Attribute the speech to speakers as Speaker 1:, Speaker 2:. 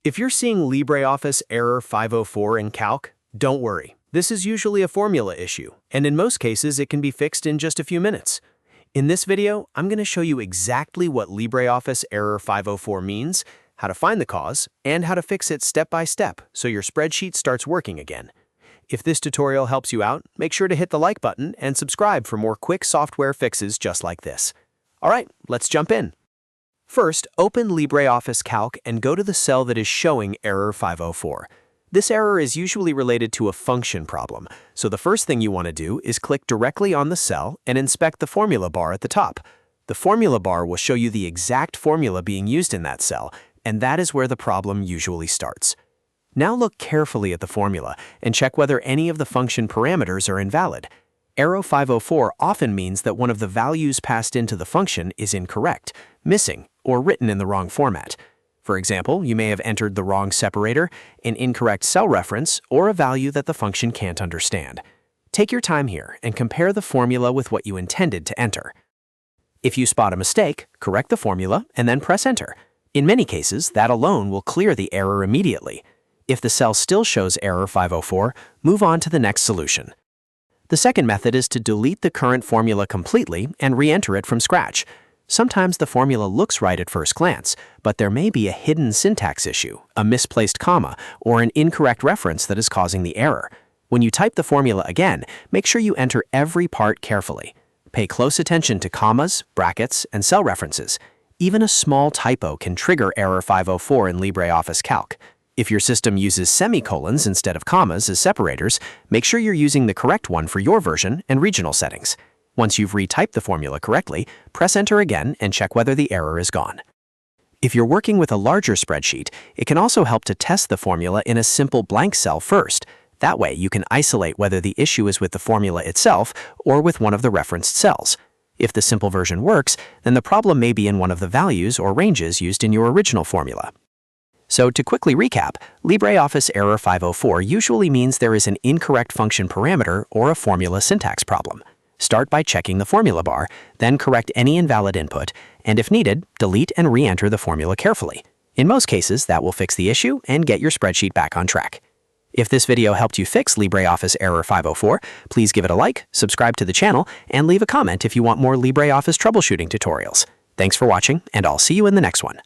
Speaker 1: If you're seeing LibreOffice error 504 in Calc, don't worry. This is usually a formula issue, and in most cases it can be fixed in just a few minutes. In this video, I'm going to show you exactly what LibreOffice error 504 means, how to find the cause, and how to fix it step by step so your spreadsheet starts working again. If this tutorial helps you out, make sure to hit the like button and subscribe for more quick software fixes just like this. Alright, let's jump in. First, open LibreOffice Calc and go to the cell that is showing error 504. This error is usually related to a function problem, so the first thing you want to do is click directly on the cell and inspect the formula bar at the top. The formula bar will show you the exact formula being used in that cell, and that is where the problem usually starts. Now look carefully at the formula and check whether any of the function parameters are invalid. Error 504 often means that one of the values passed into the function is incorrect, missing, or written in the wrong format. For example, you may have entered the wrong separator, an incorrect cell reference, or a value that the function can't understand. Take your time here and compare the formula with what you intended to enter. If you spot a mistake, correct the formula and then press Enter. In many cases, that alone will clear the error immediately. If the cell still shows error 504, move on to the next solution. The second method is to delete the current formula completely and re-enter it from scratch. Sometimes the formula looks right at first glance, but there may be a hidden syntax issue, a misplaced comma, or an incorrect reference that is causing the error. When you type the formula again, make sure you enter every part carefully. Pay close attention to commas, brackets, and cell references. Even a small typo can trigger error 504 in LibreOffice Calc. If your system uses semicolons instead of commas as separators, make sure you're using the correct one for your version and regional settings. Once you've retyped the formula correctly, press Enter again and check whether the error is gone. If you're working with a larger spreadsheet, it can also help to test the formula in a simple blank cell first. That way, you can isolate whether the issue is with the formula itself or with one of the referenced cells. If the simple version works, then the problem may be in one of the values or ranges used in your original formula. So to quickly recap, LibreOffice error 504 usually means there is an incorrect function parameter or a formula syntax problem. Start by checking the formula bar, then correct any invalid input, and if needed, delete and re-enter the formula carefully. In most cases, that will fix the issue and get your spreadsheet back on track. If this video helped you fix LibreOffice error 504, please give it a like, subscribe to the channel, and leave a comment if you want more LibreOffice troubleshooting tutorials. Thanks for watching, and I'll see you in the next one.